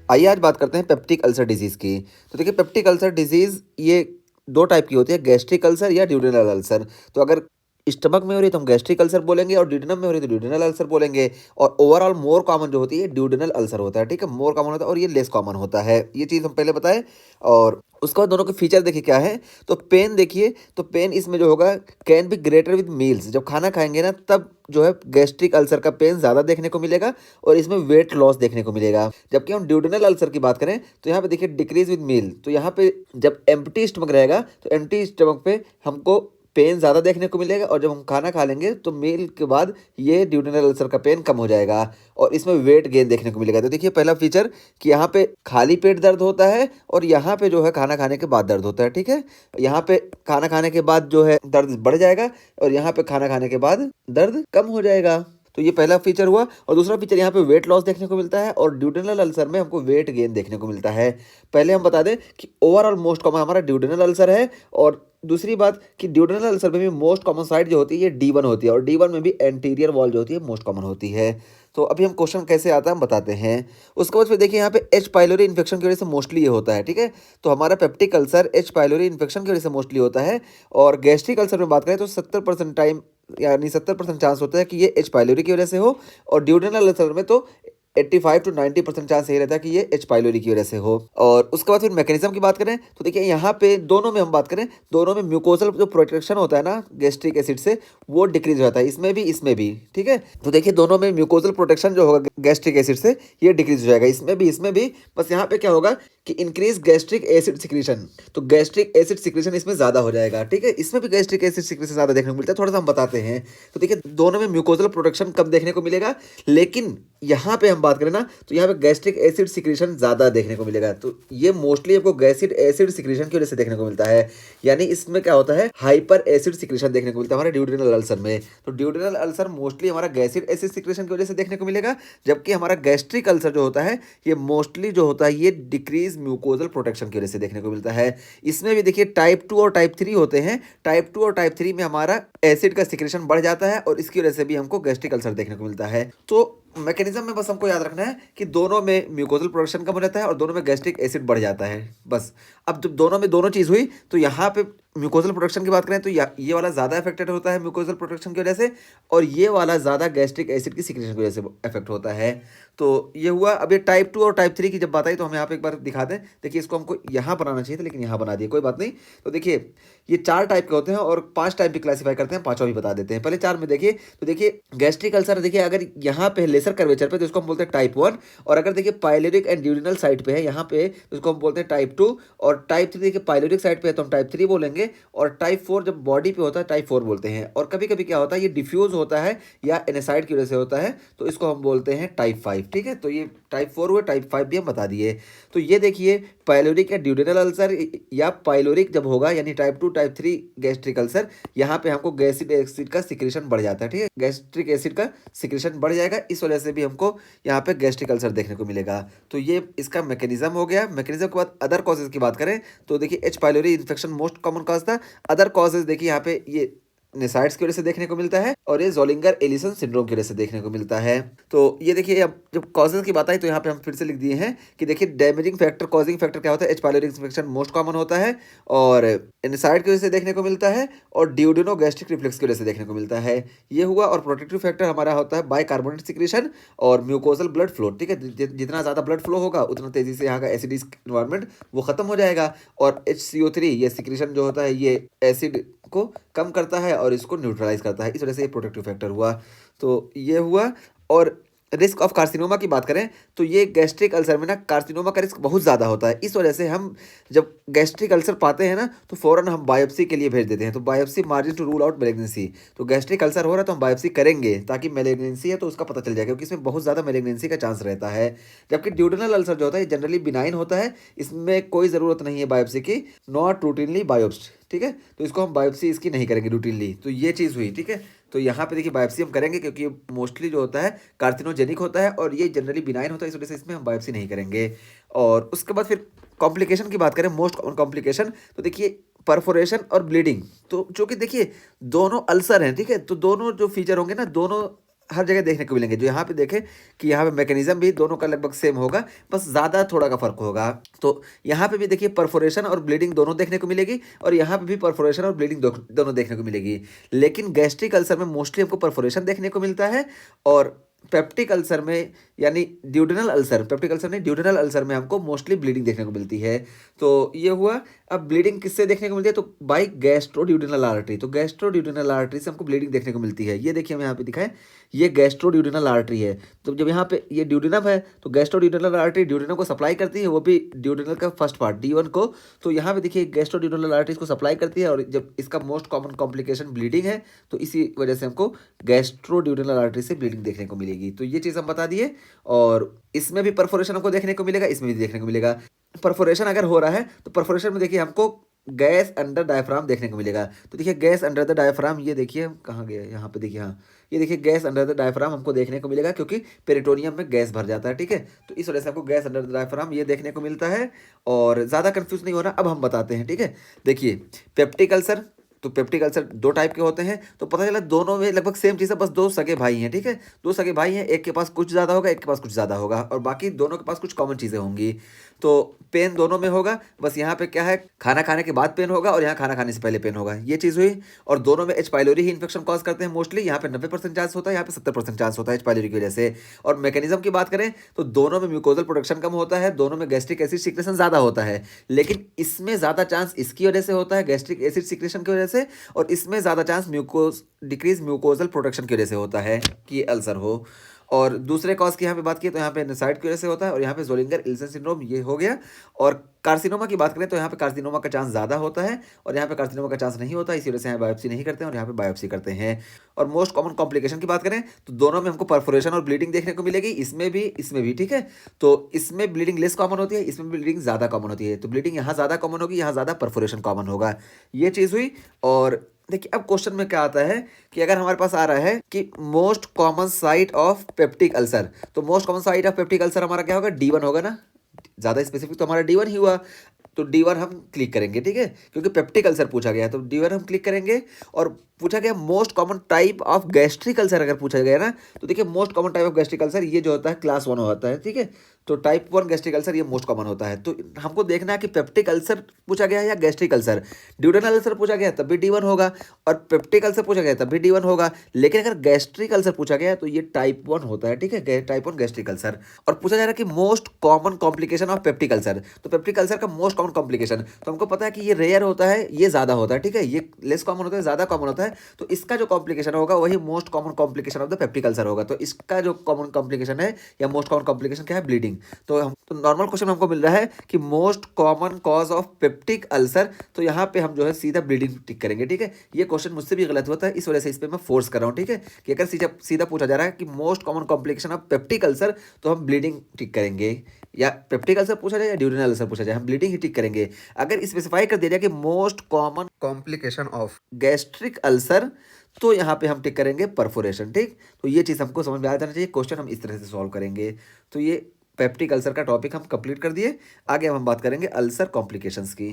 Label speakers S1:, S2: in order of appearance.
S1: आइए आज बात करते हैं पेप्टिक अल्सर डिजीज़ की। तो देखिए पेप्टिक अल्सर डिजीज़ ये 2 टाइप की होती है, गैस्ट्रिक अल्सर या ड्यूडेनल अल्सर। तो अगर स्टमक में हो रही है तो हम गैस्ट्रिक अल्सर बोलेंगे और ड्यूडेनम में हो रही है तो ड्यूडेनल अल्सर बोलेंगे। और ओवरऑल मोर कॉमन जो होती है ड्यूडेनल अल्सर होता है, ठीक है? मोर कॉमन होता है और ये लेस कॉमन होता है। ये चीज़ हम पहले बताएँ और उसके बाद दोनों के फीचर देखिए क्या है। तो पेन देखिए, तो पेन इसमें जो होगा can be greater with meals. जब खाना खाएँगे ना तब जो है गैस्ट्रिक अल्सर का पेन ज़्यादा देखने को मिलेगा और इसमें वेट लॉस देखने को मिलेगा। जबकि हम ड्यूडेनल अल्सर की बात करें तो यहाँ पे देखिए डिक्रीज विद मील। तो यहाँ पे जब एम्प्टी स्टमक रहेगा तो एम्प्टी स्टमक पे हमको पेन ज़्यादा देखने को मिलेगा और जब हम खाना खा लेंगे तो मील के बाद ये ड्यूडेनल अल्सर का पेन कम हो जाएगा और इसमें वेट गेन देखने को मिलेगा। तो देखिए पहला फीचर कि यहाँ पे खाली पेट दर्द होता है और यहाँ पे जो है खाना खाने के बाद दर्द होता है, ठीक है? यहाँ पे खाना खाने के बाद जो है दर्द बढ़ जाएगा और यहाँ पे खाना खाने के बाद दर्द कम हो जाएगा। तो ये पहला फीचर हुआ और दूसरा फीचर यहाँ पे वेट लॉस देखने को मिलता है और ड्यूडेनल अल्सर में हमको वेट गेन देखने को मिलता है। पहले हम बता दें कि ओवरऑल मोस्ट कॉमन हमारा ड्यूडेनल अल्सर है और दूसरी बात कि ड्यूडेनल अल्सर में भी मोस्ट कॉमन साइड जो होती है ये D1 होती है और D1 में भी एंटीरियर वॉल जो होती है मोस्ट कॉमन होती है। तो अभी हम क्वेश्चन कैसे आता है हम बताते हैं। उसके बाद फिर देखिए यहाँ पे एच पाइलोरी इन्फेक्शन की वजह से मोस्टली ये होता है, ठीक है? तो हमारा peptic ulcer H pylori infection की वजह से मोस्टली होता है और गैस्ट्रिक अल्सर में बात करें तो 70% टाइम यानी 70% चांस होता है कि ये एच पाइलोरी की वजह से हो और ड्यूडेनल अल्सर में तो 85 टू 90% चांस यही रहता है कि ये एच पाइलोरी की वजह से हो। और उसके बाद फिर मैकेनिज्म की बात करें तो देखिए यहाँ पे दोनों में हम बात करें, दोनों में म्यूकोजल जो प्रोटेक्शन होता है ना गैस्ट्रिक एसिड से वो डिक्रीज होता है, इसमें भी, ठीक है? तो देखिए दोनों में म्यूकोजल प्रोटेक्शन जो होगा गैस्ट्रिक एसिड से ये डिक्रीज हो जाएगा, इसमें भी। बस यहाँ पे क्या होगा कि इंक्रीज गैस्ट्रिक एसिड सिक्रीशन। तो गैस्ट्रिक एसिड सिक्रीशन इसमें ज्यादा हो जाएगा, ठीक है? इसमें भी गैस्ट्रिक एसिड सिक्रीशन ज्यादा देखने को मिलता है, थोड़ा सा हम बताते हैं। तो देखिए दोनों में म्यूकोजल प्रोटेक्शन कम देखने को मिलेगा, लेकिन यहाँ पे हम बात करें ना तो यहाँ पे गैस्ट्रिक एसिड सिक्रीशन ज्यादा देखने को मिलेगा। तो ये मोस्टली आपको गैस्ट्रिक एसिड सिक्रीशन की वजह से देखने को मिलता है, यानी इसमें क्या होता है हाइपर एसिड सिक्रीशन देखने को मिलता है हमारे ड्यूडेनल अल्सर में। तो ड्यूडेनल अल्सर मोस्टली हमारा गैस्ट्रिक एसिड सिक्रीशन की वजह से देखने को मिलेगा, जबकि हमारा गैस्ट्रिक अल्सर जो होता है ये मोस्टली जो होता है ये डिक्रीज म्यूकोजल प्रोटेक्शन की वजह से देखने को मिलता है। इसमें भी देखिए टाइप 2 और टाइप 3 होते हैं। टाइप 2 और टाइप 3 में हमारा एसिड का सिक्रेशन बढ़ जाता है और इसकी वजह से भी हमको गैस्ट्रिक अल्सर देखने को मिलता है। तो मैकेनिज्म में बस हमको याद रखना है कि दोनों में म्यूकोजल प्रोडक्शन कम हो जाता है और दोनों में गैस्ट्रिक एसिड बढ़ जाता है, बस। अब जब दोनों में दोनों चीज़ हुई तो यहाँ पे म्यूकोजल प्रोडक्शन की बात करें तो ये वाला ज़्यादा अफेक्टेड होता है म्यूकोजल प्रोडक्शन की वजह से और ये वाला ज़्यादा गैस्ट्रिक एसिड की सिक्रेशन की वजह से अफेक्ट होता है। तो ये हुआ। अब ये टाइप 2 और टाइप 3 की जब बात आई तो हम यहाँ पे एक बार दिखा दें। देखिए इसको हमको यहाँ बनाना चाहिए था लेकिन यहाँ बना दिए, कोई बात नहीं। तो देखिए ये 4 टाइप के होते हैं और 5 टाइप की क्लासीफाई करते हैं, पांचों भी बता देते हैं। पहले 4 में देखिए तो देखिए गैस्ट्रिक अल्सर देखिए अगर यहाँ पे लेसर कर्वेचर पे तो इसको हम बोलते हैं टाइप 1 और अगर देखिए पाइलोरिक एंड ड्यूडेनल साइड पे है यहाँ पे तो इसको हम बोलते हैं टाइप 2 और टाइप 3 देखिए पाइलोरिक साइड पे है तो हम टाइप 3 बोलेंगे और टाइप 4 जब बॉडी पे होता है टाइप 4 बोलते हैं। और कभी कभी क्या होता है ये डिफ्यूज होता है या एनेसाइड की वजह से होता है तो इसको हम बोलते हैं टाइप 5, ठीक है? तो ये टाइप 4 हुआ, टाइप 5 भी हम बता दिए। तो ये देखिए पाइलोरिक या ड्यूडेनल अल्सर या पाइलोरिक जब होगा यानी टाइप 2 टाइप 3 गैस्ट्रिक अल्सर, यहाँ पे हमको गैस्ट्रिक एसिड का सिक्रेशन बढ़ जाता है, ठीक है? गैस्ट्रिक एसिड का सिक्रेशन बढ़ जाएगा, इस वजह से भी हमको यहाँ पे गैस्ट्रिक अल्सर देखने को मिलेगा। तो ये इसका मैकेनिज्म हो गया। मैकेनिज्म के बाद अदर कॉजेज की बात करें तो देखिए H pylori infection most common cause था। अदर कॉजेज देखिए यहाँ पे ये नेसाइड्स की वजह से देखने को मिलता है और ये जोलिंगर एलिसन सिंड्रोम की वजह से देखने को मिलता है। तो ये देखिए अब जब कॉजेज की बात आई तो यहाँ पे हम फिर से लिख दिए हैं कि देखिए डैमेजिंग फैक्टर कॉजिंग फैक्टर क्या होता है, H pylori infection most common होता है और नेसाइड की वजह से देखने को मिलता है और ड्यूडेनो गैस्ट्रिक रिफ्लेक्स की वजह से देखने को मिलता है, ये हुआ। और प्रोटेक्टिव फैक्टर हमारा होता है बाइकार्बोनेट सिक्रेशन और म्यूकोजल ब्लड फ्लो, ठीक है? जितना ज़्यादा ब्लड फ्लो होगा उतना तेजी से यहाँ का एसिडिक इन्वायरमेंट वो खत्म हो जाएगा और HCO3 ये सिक्रेशन जो होता है ये एसिड को कम करता है और इसको न्यूट्रलाइज करता है, इस वजह से ये प्रोटेक्टिव फैक्टर हुआ। तो ये हुआ। और रिस्क ऑफ कार्सिनोमा की बात करें तो ये गैस्ट्रिक अल्सर में ना कार्सिनोमा का रिस्क बहुत ज़्यादा होता है, इस वजह से हम जब गैस्ट्रिक अल्सर पाते हैं ना तो फ़ौरन हम बायोप्सी के लिए भेज देते हैं। तो biopsy margin to rule out malignancy. तो गैस्ट्रिक अल्सर हो रहा है तो हम बायोप्सी करेंगे ताकि मैलिग्नेंसी है तो उसका पता चल जाएगा, क्योंकि इसमें बहुत ज़्यादा मैलिग्नेंसी का चांस रहता है। जबकि ड्यूडेनल अल्सर जो होता है जनरली बिनाइन होता है, इसमें कोई ज़रूरत नहीं है बायोप्सी की, नॉट रूटीनली बायोप्स्ड, ठीक है? तो इसको हम बायोप्सी इसकी नहीं करेंगे रूटीनली। तो ये चीज़ हुई, ठीक है? तो यहाँ पे देखिए बायोप्सी हम करेंगे क्योंकि ये मोस्टली जो होता है कार्सिनोजेनिक होता है और ये जनरली बिनाइन होता है, इस वजह से इसमें हम बायोप्सी नहीं करेंगे। और उसके बाद फिर कॉम्प्लिकेशन की बात करें, मोस्ट कॉमन कॉम्प्लिकेशन तो देखिए परफोरेशन और ब्लीडिंग। तो जो कि देखिए दोनों अल्सर हैं, ठीक है? तो दोनों जो फीचर होंगे ना दोनों हर जगह देखने को मिलेंगे। जो यहाँ पे देखें कि यहाँ पे मैकेनिज्म भी दोनों का लगभग सेम होगा, बस ज़्यादा थोड़ा का फ़र्क होगा। तो यहाँ पे भी देखिए परफोरेशन और ब्लीडिंग दोनों देखने को मिलेगी, और यहाँ पे भी परफोरेशन और ब्लीडिंग दोनों देखने को मिलेगी। लेकिन गैस्ट्रिक अल्सर में मोस्टली हमको परफोरेशन देखने को मिलता है, और पेप्टिक अल्सर में यानी ड्यूडेनल अल्सर, पेप्टिक अल्सर नहीं ड्यूडेनल अल्सर में हमको मोस्टली ब्लीडिंग देखने को मिलती है। तो ये हुआ। अब ब्लीडिंग किससे देखने को मिलती है? तो बाई गैस्ट्रोड्यूडेनल आर्टरी। तो गैस्ट्रोड्यूडेनल आर्टरी से हमको ब्लीडिंग देखने को मिलती है। ये देखिए हम यहाँ पे दिखाएं, ये गैस्ट्रोड्यूडेनल आर्टरी है। तो जब यहाँ पे ये ड्यूडेनम है, तो गैस्ट्रोड्यूडेनल आर्टरी ड्यूडेनम को सप्लाई करती है, वो भी ड्यूडेनल का फर्स्ट पार्ट D1 को। तो यहाँ पे देखिए गैस्ट्रोड्यूडेनल आर्टरी को सप्लाई करती है, और जब इसका मोस्ट कॉमन कॉम्प्लिकेशन ब्लीडिंग है, तो इसी वजह से हमको गैस्ट्रोड्यूडेनल आर्टरी से ब्लीडिंग देखने को मिलेगी। तो ये चीज़ हम बता दिए। और इसमें भी परफोरेशन हमको देखने को मिलेगा, इसमें भी देखने को मिलेगा। परफोरेशन अगर हो रहा है तो परफोरेशन में देखिए हमको गैस अंडर डायफ्राम देखने को मिलेगा। तो देखिए गैस अंडर द डायफ्राम, ये देखिए कहाँ गया, यहाँ पे देखिए, हाँ ये देखिए गैस अंडर द डायफ्राम हमको देखने को मिलेगा, क्योंकि पेरिटोनियम में गैस भर जाता है, ठीक है। तो इस वजह से हमको गैस अंडर द डायफ्राम ये देखने को मिलता है। और ज़्यादा कंफ्यूज नहीं होना, अब हम बताते हैं, ठीक है। देखिए पेप्टिक अल्सर, तो पेप्टिक अल्सर दो टाइप के होते हैं। तो पता चला दोनों में लगभग सेम चीज़ है, बस दो सगे भाई हैं, ठीक है। दो सगे भाई हैं, एक के पास कुछ ज़्यादा होगा, एक के पास कुछ ज़्यादा होगा, और बाकी दोनों के पास कुछ कॉमन चीज़ें होंगी। तो पेन दोनों में होगा, बस यहाँ पे क्या है, खाना खाने के बाद पेन होगा और यहाँ खाना खाने से पहले पेन होगा, ये चीज़ हुई। और दोनों में एच पाइलोरी ही इन्फेक्शन कॉज करते हैं मोस्टली। यहाँ पे 90% चांस होता है, यहाँ पे 70% चांस होता है एच पाइलोरी की वजह से। और मैकेनिज्म की बात करें तो दोनों में म्यूकोजल प्रोडक्शन कम होता है, दोनों में गैस्ट्रिक एसिड सिक्रेशन ज़्यादा होता है। लेकिन इसमें ज़्यादा चांस इसकी वजह से होता है, गैस्ट्रिक एसिड सिक्रेशन की वजह से, और इसमें ज़्यादा चांस डिक्रीज म्यूकोजल प्रोडक्शन की वजह से होता है कि ये अल्सर हो। और दूसरे कॉज की यहाँ पे बात की तो यहाँ पे नेसाइड की वजह से होता है, और यहाँ पे जोलिंगर इल्सन सिंड्रोम ये हो गया। और कार्सिनोमा की बात करें तो यहाँ पे कार्सिनोमा का चांस ज़्यादा होता है, और यहाँ पे कार्सिनोमा का चांस नहीं होता, इसी वजह से यहाँ बायोप्सी नहीं करते हैं और यहाँ पे बायोप्सी करते हैं। और मोस्ट कॉमन कॉम्प्लिकेशन की बात करें तो दोनों में हमको परफोरेशन और ब्लीडिंग देखने को मिलेगी, इसमें भी, ठीक है। तो इसमें ब्लीडिंग लेस कॉमन होती है, इसमें ब्लीडिंग ज़्यादा कॉमन होती है। तो ब्लीडिंग यहाँ ज़्यादा कॉमन होगी, यहाँ ज़्यादा परफोरेशन कॉमन होगा, ये चीज़ हुई। और देखिए अब क्वेश्चन में क्या आता है कि अगर हमारे पास आ रहा है कि most common site of peptic ulcer, तो most common site of peptic ulcer हमारा क्या होगा, D1 होगा ना, ज़्यादा स्पेसिफिक तो हमारा D1 ही हुआ। तो D1 हम क्लिक करेंगे, ठीक है, क्योंकि पेप्टिक अल्सर पूछा गया है, तो D1 हम क्लिक करेंगे। और पूछा गया most common type of gastric ulcer, अगर पूछा गया ना, तो देखिए most common type of gastric ulcer ये जो होता है क्लास 1 होता है, ठीक है। तो टाइप 1 गैस्ट्रिक अल्सर ये मोस्ट कॉमन होता है। तो हमको देखना है कि पेप्टिक अल्सर पूछा गया है या गैस्ट्रिक अल्सर। ड्यूडेनल अल्सर पूछा गया तब भी D1 होगा, और पेप्टिक अल्सर पूछा गया तब भी D1 होगा। लेकिन अगर गैस्ट्रिक अल्सर पूछा गया तो ये टाइप 1 होता है, ठीक है, टाइप 1 गैस्ट्रिक अल्सर। और पूछा जा रहा है कि most common complication of peptic ulcer, तो पेप्टिक अल्सर का मोस्ट कॉमन कॉम्प्लिकेशन, तो हमको पता है कि ये रेयर होता है, ये ज़्यादा होता है, ठीक है, ये लेस कॉमन होता है, ज़्यादा कॉमन होता है। तो इसका जो कॉम्प्लिकेशन होगा वही most common complication of the peptic ulcer होगा। तो इसका जो कॉमन कॉम्प्लिकेशन है या मोस्ट कॉमन कॉम्प्लिकेशन क्या है, ब्लीडिंग। तो हम तो नॉर्मल क्वेश्चन हमको मिल रहा है कि most common cause of peptic ulcer, तो यहाँ पे हम जो है सीधा ब्लीडिंग टिक करेंगे, ठीक है। ये क्वेश्चन मुझसे भी गलत होता है, इस वजह से इस पर मैं फोर्स कर रहा हूँ, ठीक है, कि अगर सीधा सीधा पूछा जा रहा है कि most common complication of peptic ulcer, तो हम ब्लीडिंग टिक करेंगे। या पेप्टिक अल्सर पूछा जाए या ड्यूरेनल अल्सर पूछा जाए, हम ब्लीडिंग ही टिक करेंगे। अगर स्पेसिफाई कर दिया जाए कि most common complication of gastric ulcer, तो यहाँ पे हम टिक करेंगे परफोरेशन, ठीक। तो ये चीज़ हमको समझ में आ जाना चाहिए, क्वेश्चन हम इस तरह से सॉल्व करेंगे। तो ये पेप्टिक अल्सर का टॉपिक हम कंप्लीट कर दिए। आगे हम बात करेंगे अल्सर कॉम्प्लिकेशंस की।